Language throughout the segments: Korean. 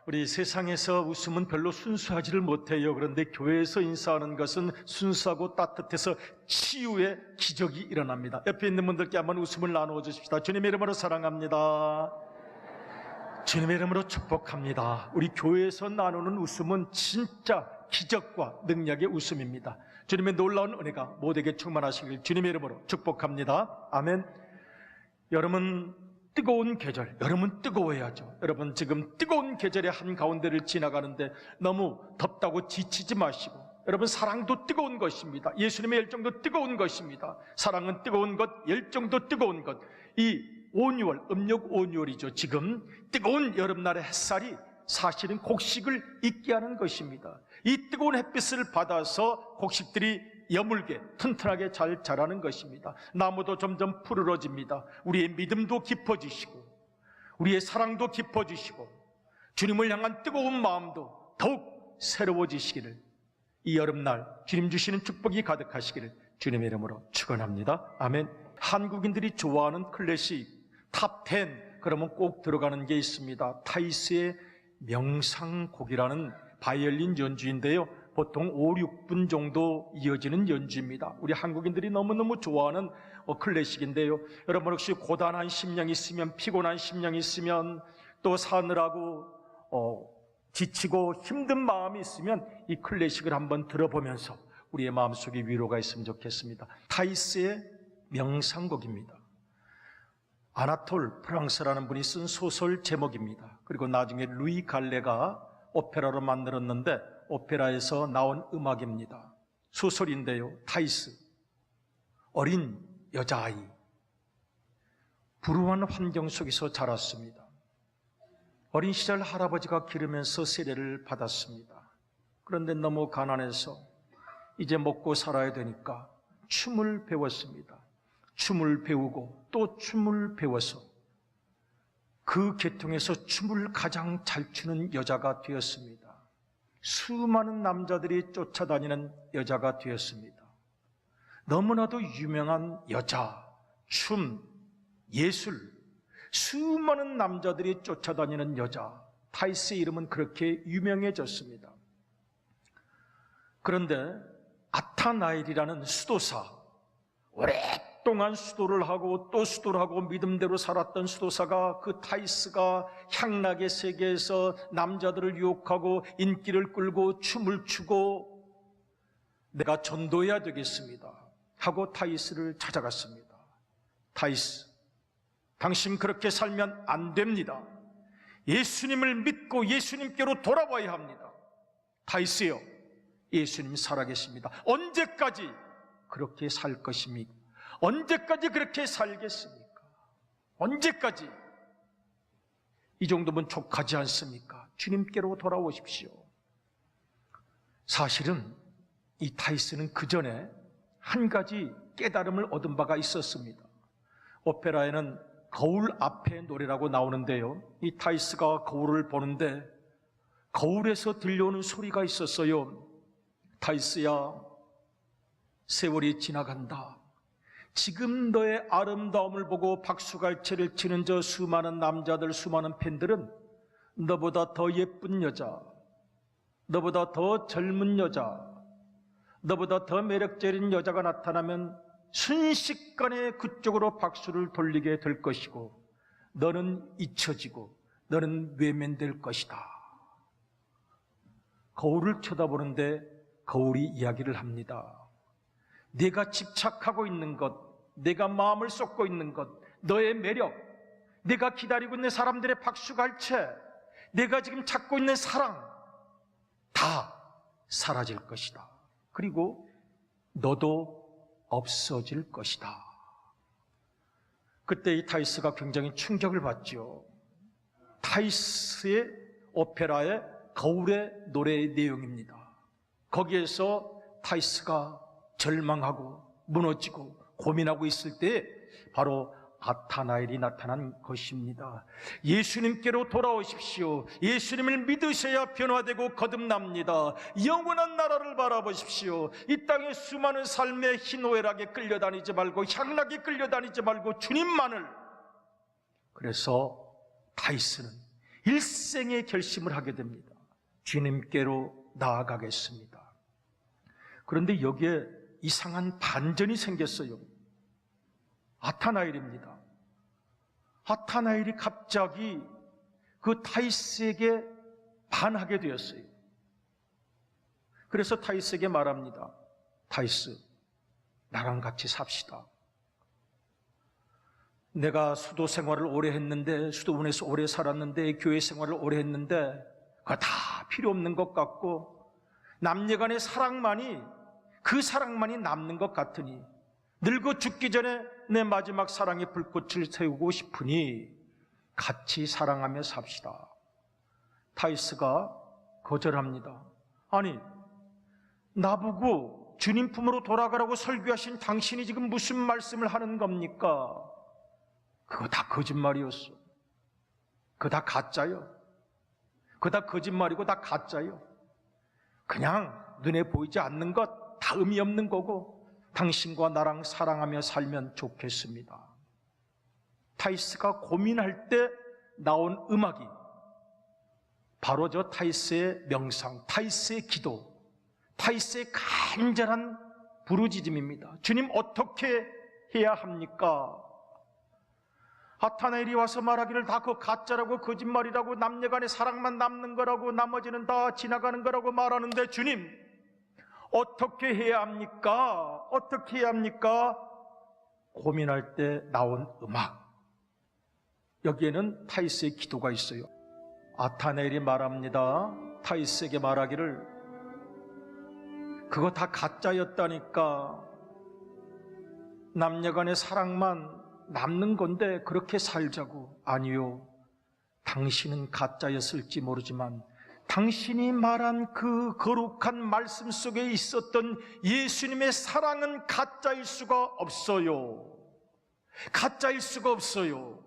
우리 세상에서 웃음은 별로 순수하지를 못해요. 그런데 교회에서 인사하는 것은 순수하고 따뜻해서 치유의 기적이 일어납니다. 옆에 있는 분들께 한번 웃음을 나누어 주십시다. 주님의 이름으로 사랑합니다. 주님의 이름으로 축복합니다. 우리 교회에서 나누는 웃음은 진짜 기적과 능력의 웃음입니다. 주님의 놀라운 은혜가 모두에게 충만하시길 주님의 이름으로 축복합니다. 아멘. 여러분, 뜨거운 계절, 여러분 뜨거워야죠. 여러분 지금 뜨거운 계절의 한가운데를 지나가는데 너무 덥다고 지치지 마시고, 여러분 사랑도 뜨거운 것입니다. 예수님의 열정도 뜨거운 것입니다. 사랑은 뜨거운 것, 열정도 뜨거운 것. 이 5, 6월, 음력 5, 6월이죠. 지금 뜨거운 여름날의 햇살이 사실은 곡식을 익게 하는 것입니다. 이 뜨거운 햇빛을 받아서 곡식들이 여물게 튼튼하게 잘 자라는 것입니다. 나무도 점점 푸르러집니다. 우리의 믿음도 깊어지시고 우리의 사랑도 깊어지시고 주님을 향한 뜨거운 마음도 더욱 새로워지시기를, 이 여름날 주님 주시는 축복이 가득하시기를 주님의 이름으로 축원합니다. 아멘. 한국인들이 좋아하는 클래식 탑10 그러면 꼭 들어가는 게 있습니다. 타이스의 명상곡이라는 바이올린 연주인데요, 보통 5, 6분 정도 이어지는 연주입니다. 우리 한국인들이 너무너무 좋아하는 클래식인데요, 여러분 혹시 고단한 심령이 있으면, 피곤한 심령이 있으면, 또 사느라고 지치고 힘든 마음이 있으면 이 클래식을 한번 들어보면서 우리의 마음속에 위로가 있으면 좋겠습니다. 타이스의 명상곡입니다. 아나톨 프랑스라는 분이 쓴 소설 제목입니다. 그리고 나중에 루이 갈레가 오페라로 만들었는데 오페라에서 나온 음악입니다. 소설인데요, 타이스, 어린 여자아이, 불우한 환경 속에서 자랐습니다. 어린 시절 할아버지가 기르면서 세례를 받았습니다. 그런데 너무 가난해서 이제 먹고 살아야 되니까 춤을 배웠습니다. 춤을 배우고 또 춤을 배워서 그 계통에서 춤을 가장 잘 추는 여자가 되었습니다. 수많은 남자들이 쫓아다니는 여자가 되었습니다. 너무나도 유명한 여자, 춤, 예술, 수많은 남자들이 쫓아다니는 여자, 타이스의 이름은 그렇게 유명해졌습니다. 그런데 아타나일이라는 수도사, 오랫동안 수도를 하고 또 수도를 하고 믿음대로 살았던 수도사가, 그 타이스가 향락의 세계에서 남자들을 유혹하고 인기를 끌고 춤을 추고 내가 전도해야 되겠습니다 하고 타이스를 찾아갔습니다. 타이스, 당신 그렇게 살면 안 됩니다. 예수님을 믿고 예수님께로 돌아와야 합니다. 타이스요, 예수님 살아계십니다. 언제까지 그렇게 살 것입니까? 언제까지 그렇게 살겠습니까? 언제까지? 이 정도면 족하지 않습니까? 주님께로 돌아오십시오. 사실은 이 타이스는 그 전에 한 가지 깨달음을 얻은 바가 있었습니다. 오페라에는 거울 앞에 노래라고 나오는데요, 이 타이스가 거울을 보는데 거울에서 들려오는 소리가 있었어요. 타이스야, 세월이 지나간다. 지금 너의 아름다움을 보고 박수갈채를 치는 저 수많은 남자들, 수많은 팬들은 너보다 더 예쁜 여자, 너보다 더 젊은 여자, 너보다 더 매력적인 여자가 나타나면 순식간에 그쪽으로 박수를 돌리게 될 것이고 너는 잊혀지고 너는 외면될 것이다. 거울을 쳐다보는데 거울이 이야기를 합니다. 내가 집착하고 있는 것, 내가 마음을 쏟고 있는 것, 너의 매력, 내가 기다리고 있는 사람들의 박수갈채, 내가 지금 찾고 있는 사랑 다 사라질 것이다. 그리고 너도 없어질 것이다. 그때 이 타이스가 굉장히 충격을 받죠. 타이스의 오페라의 거울의 노래의 내용입니다. 거기에서 타이스가 절망하고 무너지고 고민하고 있을 때 바로 아타나엘이 나타난 것입니다. 예수님께로 돌아오십시오. 예수님을 믿으셔야 변화되고 거듭납니다. 영원한 나라를 바라보십시오. 이 땅의 수많은 삶의 희노애락에 끌려다니지 말고, 향락에 끌려다니지 말고 주님만을. 그래서 타이스는 일생의 결심을 하게 됩니다. 주님께로 나아가겠습니다. 그런데 여기에 이상한 반전이 생겼어요. 아타나엘입니다. 아타나엘이 갑자기 그 타이스에게 반하게 되었어요. 그래서 타이스에게 말합니다. 타이스, 나랑 같이 삽시다. 내가 수도 생활을 오래 했는데, 수도원에서 오래 살았는데, 교회 생활을 오래 했는데 그거 다 필요 없는 것 같고 남녀간의 사랑만이, 그 사랑만이 남는 것 같으니 늙어 죽기 전에 내 마지막 사랑의 불꽃을 세우고 싶으니 같이 사랑하며 삽시다. 타이스가 거절합니다. 아니, 나보고 주님 품으로 돌아가라고 설교하신 당신이 지금 무슨 말씀을 하는 겁니까? 그거 다 거짓말이었어. 그거 다 가짜요. 그거 다 거짓말이고 다 가짜요. 그냥 눈에 보이지 않는 것 다 의미 없는 거고 당신과 나랑 사랑하며 살면 좋겠습니다. 타이스가 고민할 때 나온 음악이 바로 저 타이스의 명상, 타이스의 기도, 타이스의 간절한 부르짖음입니다. 주님, 어떻게 해야 합니까? 아타나엘이 와서 말하기를 다 그 가짜라고, 거짓말이라고, 남녀간의 사랑만 남는 거라고, 나머지는 다 지나가는 거라고 말하는데, 주님, 어떻게 해야 합니까? 어떻게 해야 합니까? 고민할 때 나온 음악, 여기에는 타이스의 기도가 있어요. 아타나엘이 말합니다. 타이스에게 말하기를 그거 다 가짜였다니까, 남녀간의 사랑만 남는 건데 그렇게 살자고. 아니요, 당신은 가짜였을지 모르지만 당신이 말한 그 거룩한 말씀 속에 있었던 예수님의 사랑은 가짜일 수가 없어요. 가짜일 수가 없어요.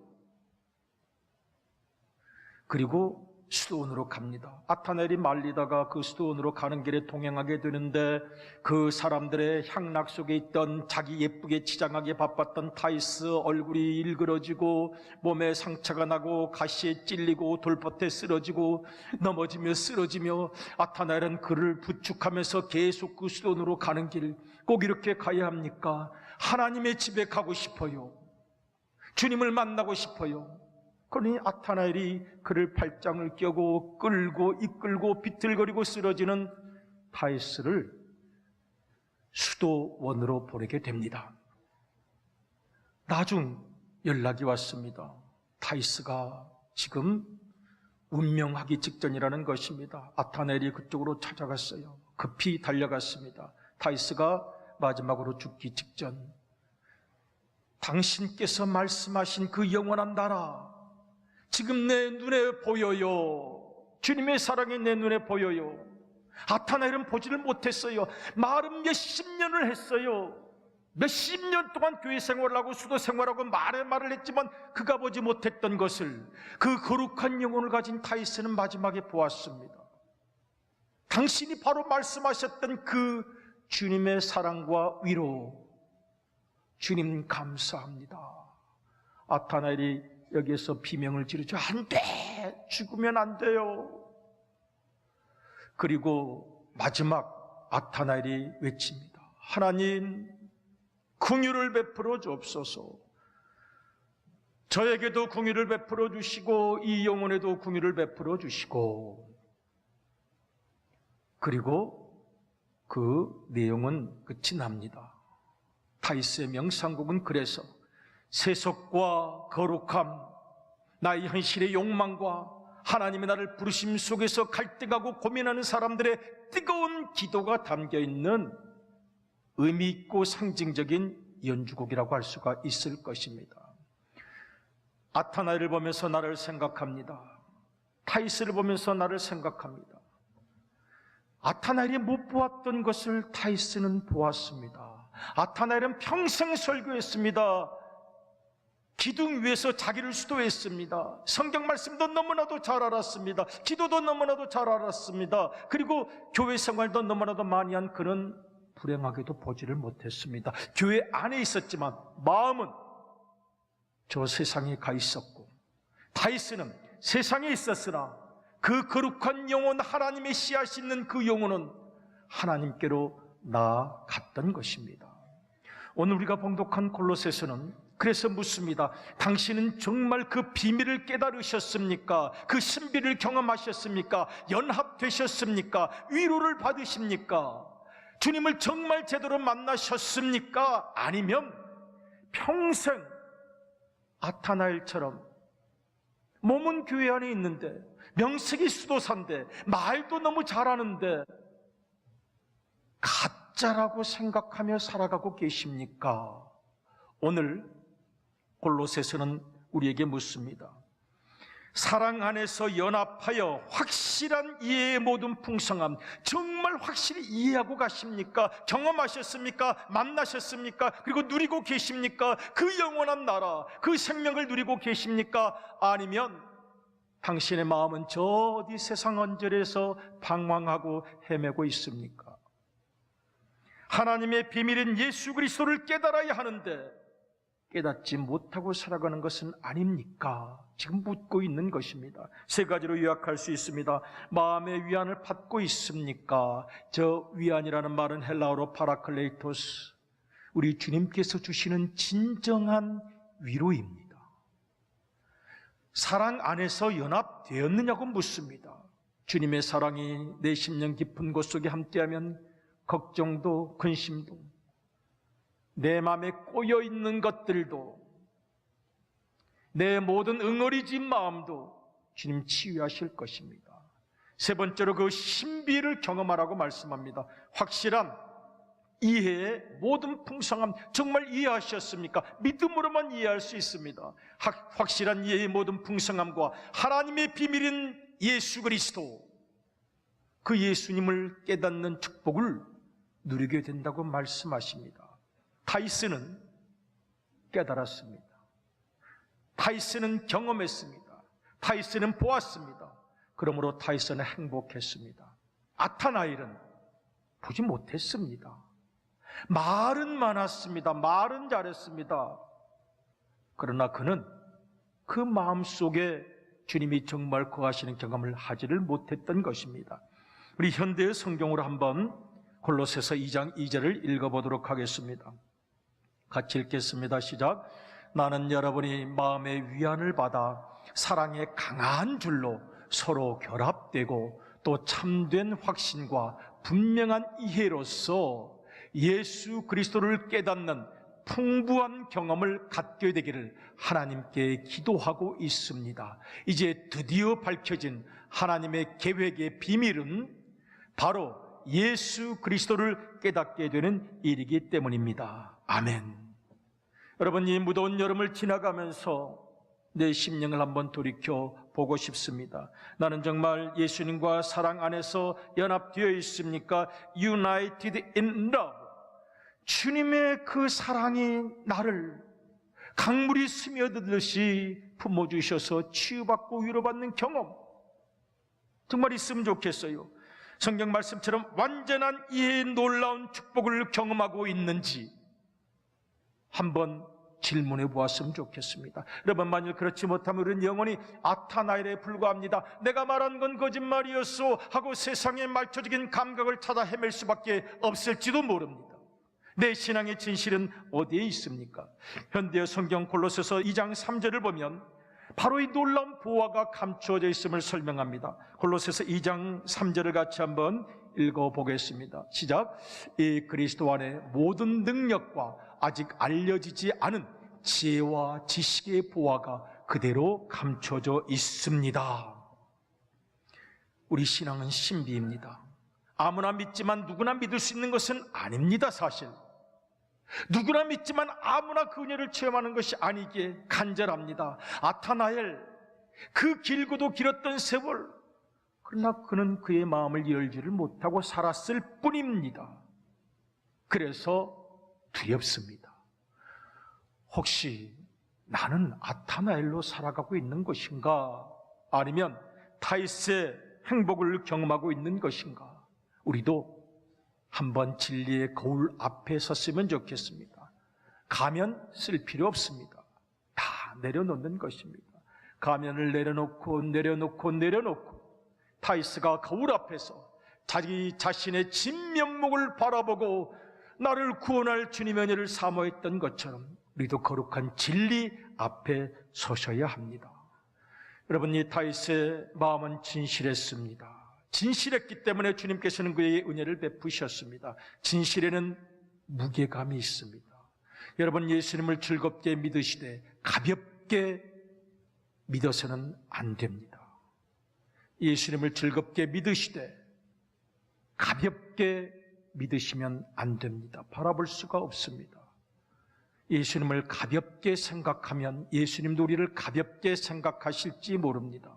그리고 수도원으로 갑니다. 아타나엘이 말리다가 그 수도원으로 가는 길에 동행하게 되는데, 그 사람들의 향락 속에 있던 자기 예쁘게 치장하게 바빴던 타이스 얼굴이 일그러지고 몸에 상처가 나고 가시에 찔리고 돌밭에 쓰러지고 넘어지며 쓰러지며, 아타나엘은 그를 부축하면서 계속 그 수도원으로 가는 길, 꼭 이렇게 가야 합니까? 하나님의 집에 가고 싶어요. 주님을 만나고 싶어요. 그러니 아타나엘이 그를 팔짱을 껴고 끌고 이끌고 비틀거리고 쓰러지는 타이스를 수도원으로 보내게 됩니다. 나중 연락이 왔습니다. 타이스가 지금 운명하기 직전이라는 것입니다. 아타나엘이 그쪽으로 찾아갔어요. 급히 달려갔습니다. 타이스가 마지막으로 죽기 직전, 당신께서 말씀하신 그 영원한 나라 지금 내 눈에 보여요. 주님의 사랑이 내 눈에 보여요. 아타나엘은 보지를 못했어요. 말은 몇십 년을 했어요. 몇십 년 동안 교회 생활을 하고 수도 생활하고 말을 했지만 그가 보지 못했던 것을 그 거룩한 영혼을 가진 타이스는 마지막에 보았습니다. 당신이 바로 말씀하셨던 그 주님의 사랑과 위로, 주님 감사합니다. 아타나엘이 여기에서 비명을 지르죠. 안 돼! 죽으면 안 돼요. 그리고 마지막 아타나엘이 외칩니다. 하나님, 긍휼을 베풀어 주옵소서. 저에게도 긍휼을 베풀어 주시고 이 영혼에도 긍휼을 베풀어 주시고. 그리고 그 내용은 끝이 납니다. 타이스의 명상곡은 그래서 세속과 거룩함, 나의 현실의 욕망과 하나님의 나를 부르심 속에서 갈등하고 고민하는 사람들의 뜨거운 기도가 담겨있는 의미 있고 상징적인 연주곡이라고 할 수가 있을 것입니다. 아타나엘을 보면서 나를 생각합니다. 타이스를 보면서 나를 생각합니다. 아타나엘이 못 보았던 것을 타이스는 보았습니다. 아타나엘은 평생 설교했습니다. 기둥 위에서 자기를 수도했습니다. 성경 말씀도 너무나도 잘 알았습니다. 기도도 너무나도 잘 알았습니다. 그리고 교회 생활도 너무나도 많이 한 그는 불행하게도 보지를 못했습니다. 교회 안에 있었지만 마음은 저 세상에 가 있었고, 타이스는 세상에 있었으나 그 거룩한 영혼, 하나님의 씨앗이 있는 그 영혼은 하나님께로 나아갔던 것입니다. 오늘 우리가 봉독한 골로새서는 그래서 묻습니다. 당신은 정말 그 비밀을 깨달으셨습니까? 그 신비를 경험하셨습니까? 연합되셨습니까? 위로를 받으십니까? 주님을 정말 제대로 만나셨습니까? 아니면 평생 아타나엘처럼 몸은 교회 안에 있는데, 명색이 수도사인데, 말도 너무 잘하는데 가짜라고 생각하며 살아가고 계십니까? 오늘 골로새서는 우리에게 묻습니다. 사랑 안에서 연합하여 확실한 이해의 모든 풍성함, 정말 확실히 이해하고 가십니까? 경험하셨습니까? 만나셨습니까? 그리고 누리고 계십니까? 그 영원한 나라, 그 생명을 누리고 계십니까? 아니면 당신의 마음은 저 어디 세상 언저리에서 방황하고 헤매고 있습니까? 하나님의 비밀인 예수 그리스도를 깨달아야 하는데 깨닫지 못하고 살아가는 것은 아닙니까? 지금 묻고 있는 것입니다. 세 가지로 요약할 수 있습니다. 마음의 위안을 받고 있습니까? 저 위안이라는 말은 헬라어로 파라클레이토스, 우리 주님께서 주시는 진정한 위로입니다. 사랑 안에서 연합되었느냐고 묻습니다. 주님의 사랑이 내 심령 깊은 곳 속에 함께하면 걱정도 근심도, 내 마음에 꼬여있는 것들도, 내 모든 응어리진 마음도 주님 치유하실 것입니다. 세 번째로 그 신비를 경험하라고 말씀합니다. 확실한 이해의 모든 풍성함, 정말 이해하셨습니까? 믿음으로만 이해할 수 있습니다. 확실한 이해의 모든 풍성함과 하나님의 비밀인 예수 그리스도, 그 예수님을 깨닫는 축복을 누리게 된다고 말씀하십니다. 타이스는 깨달았습니다. 타이스는 경험했습니다. 타이스는 보았습니다. 그러므로 타이스는 행복했습니다. 아타나엘은 보지 못했습니다. 말은 많았습니다. 말은 잘했습니다. 그러나 그는 그 마음속에 주님이 정말 거하시는 경험을 하지를 못했던 것입니다. 우리 현대의 성경으로 한번 골로새서 2장 2절을 읽어보도록 하겠습니다. 같이 읽겠습니다. 시작. 나는 여러분이 마음의 위안을 받아 사랑의 강한 줄로 서로 결합되고 또 참된 확신과 분명한 이해로서 예수 그리스도를 깨닫는 풍부한 경험을 갖게 되기를 하나님께 기도하고 있습니다. 이제 드디어 밝혀진 하나님의 계획의 비밀은 바로 예수 그리스도를 깨닫게 되는 일이기 때문입니다. 아멘. 여러분, 이 무더운 여름을 지나가면서 내 심령을 한번 돌이켜 보고 싶습니다. 나는 정말 예수님과 사랑 안에서 연합되어 있습니까? United in love. 주님의 그 사랑이 나를 강물이 스며들듯이 품어주셔서 치유받고 위로받는 경험, 정말 있으면 좋겠어요. 성경 말씀처럼 완전한 이해의 놀라운 축복을 경험하고 있는지 한번 질문해 보았으면 좋겠습니다. 여러분, 만일 그렇지 못하면 우리는 영원히 아타나엘에 불과합니다. 내가 말한 건 거짓말이었소 하고 세상의 말초적인 감각을 찾아 헤맬 수밖에 없을지도 모릅니다. 내 신앙의 진실은 어디에 있습니까? 현대의 성경 골로새서 2장 3절을 보면 바로 이 놀라운 보화가 감추어져 있음을 설명합니다. 골로새서 2장 3절을 같이 한번 읽어보겠습니다. 시작. 이 그리스도 안에 모든 능력과 아직 알려지지 않은 지혜와 지식의 보화가 그대로 감춰져 있습니다. 우리 신앙은 신비입니다. 아무나 믿지만 누구나 믿을 수 있는 것은 아닙니다. 사실 누구나 믿지만 아무나 그 은혜를 체험하는 것이 아니기에 간절합니다. 아타나엘, 그 길고도 길었던 세월, 그러나 그는 그의 마음을 열지를 못하고 살았을 뿐입니다. 그래서 두렵습니다. 혹시 나는 아타나엘로 살아가고 있는 것인가? 아니면 타이스의 행복을 경험하고 있는 것인가? 우리도 한번 진리의 거울 앞에 섰으면 좋겠습니다. 가면 쓸 필요 없습니다. 다 내려놓는 것입니다. 가면을 내려놓고 타이스가 거울 앞에서 자기 자신의 진면목을 바라보고 나를 구원할 주님의 은혜를 사모했던 것처럼 우리도 거룩한 진리 앞에 서셔야 합니다. 여러분, 이 타이스의 마음은 진실했습니다. 진실했기 때문에 주님께서는 그에게 은혜를 베푸셨습니다. 진실에는 무게감이 있습니다. 여러분, 예수님을 즐겁게 믿으시되 가볍게 믿어서는 안 됩니다. 예수님을 즐겁게 믿으시되 가볍게 믿으시면 안 됩니다. 바라볼 수가 없습니다. 예수님을 가볍게 생각하면 예수님도 우리를 가볍게 생각하실지 모릅니다.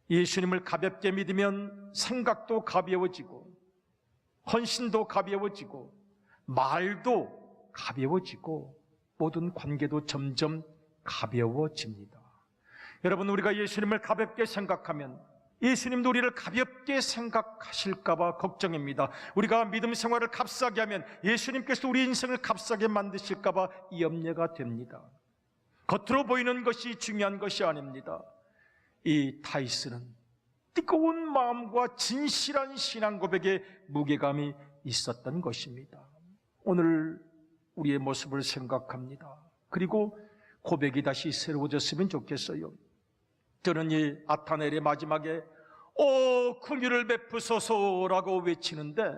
예수님을 가볍게 믿으면 생각도 가벼워지고 헌신도 가벼워지고 말도 가벼워지고 모든 관계도 점점 가벼워집니다. 여러분, 우리가 예수님을 가볍게 생각하면 예수님도 우리를 가볍게 생각하실까 봐 걱정입니다. 우리가 믿음 생활을 값싸게 하면 예수님께서 우리 인생을 값싸게 만드실까 봐 염려가 됩니다. 겉으로 보이는 것이 중요한 것이 아닙니다. 이 타이스는 뜨거운 마음과 진실한 신앙 고백에 무게감이 있었던 것입니다. 오늘 우리의 모습을 생각합니다. 그리고 고백이 다시 새로워졌으면 좋겠어요. 저는 이 아타넬의 마지막에 오 긍휼을 베푸소서라고 외치는데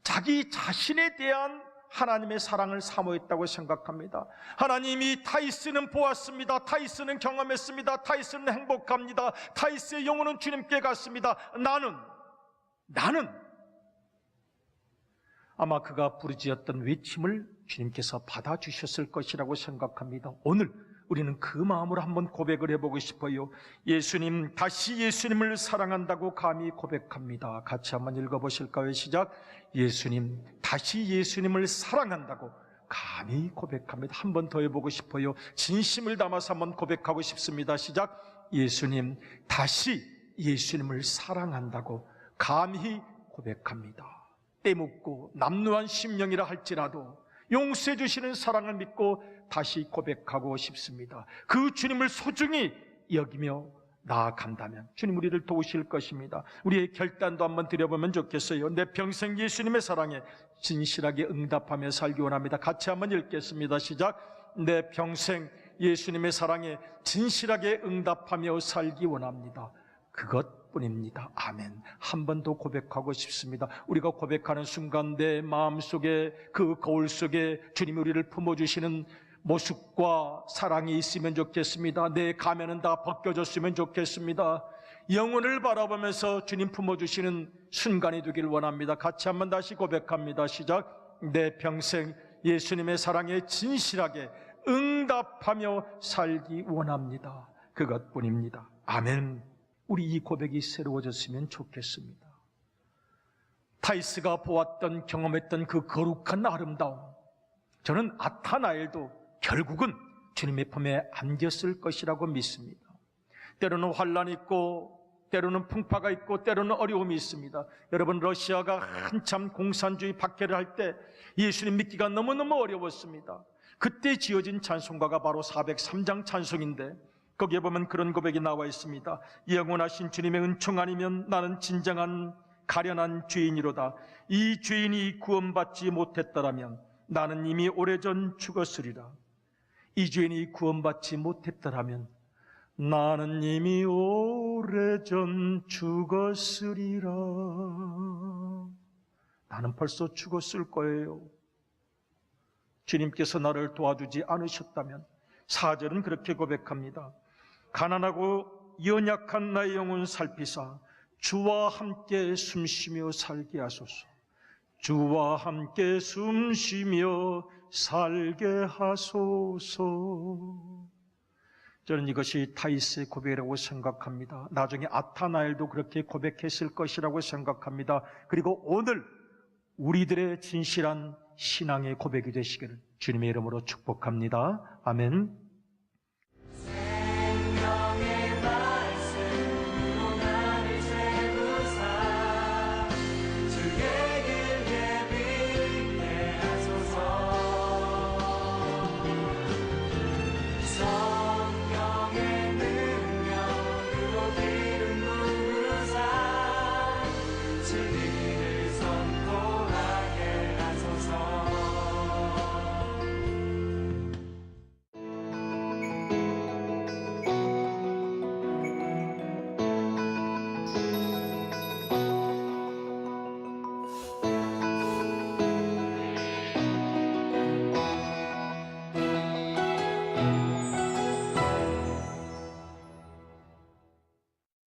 자기 자신에 대한 하나님의 사랑을 사모했다고 생각합니다. 하나님이 타이스는 보았습니다. 타이스는 경험했습니다. 타이스는 행복합니다. 타이스의 영혼은 주님께 갔습니다. 나는 아마 그가 부르짖었던 외침을 주님께서 받아주셨을 것이라고 생각합니다. 오늘 우리는 그 마음으로 한번 고백을 해보고 싶어요. 예수님, 다시 예수님을 사랑한다고 감히 고백합니다. 같이 한번 읽어보실까요? 시작. 예수님, 다시 예수님을 사랑한다고 감히 고백합니다. 한 번 더 해보고 싶어요. 진심을 담아서 한번 고백하고 싶습니다. 시작. 예수님, 다시 예수님을 사랑한다고 감히 고백합니다. 때묻고 남루한 심령이라 할지라도 용서해 주시는 사랑을 믿고 다시 고백하고 싶습니다. 그 주님을 소중히 여기며 나아간다면 주님 우리를 도우실 것입니다. 우리의 결단도 한번 드려보면 좋겠어요. 내 평생 예수님의 사랑에 진실하게 응답하며 살기 원합니다. 같이 한번 읽겠습니다. 시작. 내 평생 예수님의 사랑에 진실하게 응답하며 살기 원합니다. 그것뿐입니다. 아멘. 한 번 더 고백하고 싶습니다. 우리가 고백하는 순간 내 마음속에 그 거울 속에 주님이 우리를 품어주시는 모습과 사랑이 있으면 좋겠습니다. 내 가면은 다 벗겨졌으면 좋겠습니다. 영혼을 바라보면서 주님 품어주시는 순간이 되길 원합니다. 같이 한번 다시 고백합니다. 시작. 내 평생 예수님의 사랑에 진실하게 응답하며 살기 원합니다. 그것뿐입니다. 아멘. 우리 이 고백이 새로워졌으면 좋겠습니다. 타이스가 보았던 경험했던 그 거룩한 아름다움, 저는 아타나엘도 결국은 주님의 품에 안겼을 것이라고 믿습니다. 때로는 환란이 있고 때로는 풍파가 있고 때로는 어려움이 있습니다. 여러분, 러시아가 한참 공산주의 박해를 할 때 예수님 믿기가 너무너무 어려웠습니다. 그때 지어진 찬송가가 바로 403장 찬송인데 거기에 보면 그런 고백이 나와 있습니다. 영원하신 주님의 은총 아니면 나는 진정한 가련한 죄인이로다. 이 죄인이 구원받지 못했더라면 나는 이미 오래전 죽었으리라. 이 죄인이 구원받지 못했더라면 나는 이미 오래전 죽었으리라. 나는 벌써 죽었을 거예요. 주님께서 나를 도와주지 않으셨다면. 4절은 그렇게 고백합니다. 가난하고 연약한 나의 영혼 살피사 주와 함께 숨쉬며 살게 하소서. 주와 함께 숨쉬며 살게 하소서. 저는 이것이 타이스의 고백이라고 생각합니다. 나중에 아타나엘도 그렇게 고백했을 것이라고 생각합니다. 그리고 오늘 우리들의 진실한 신앙의 고백이 되시기를 주님의 이름으로 축복합니다. 아멘.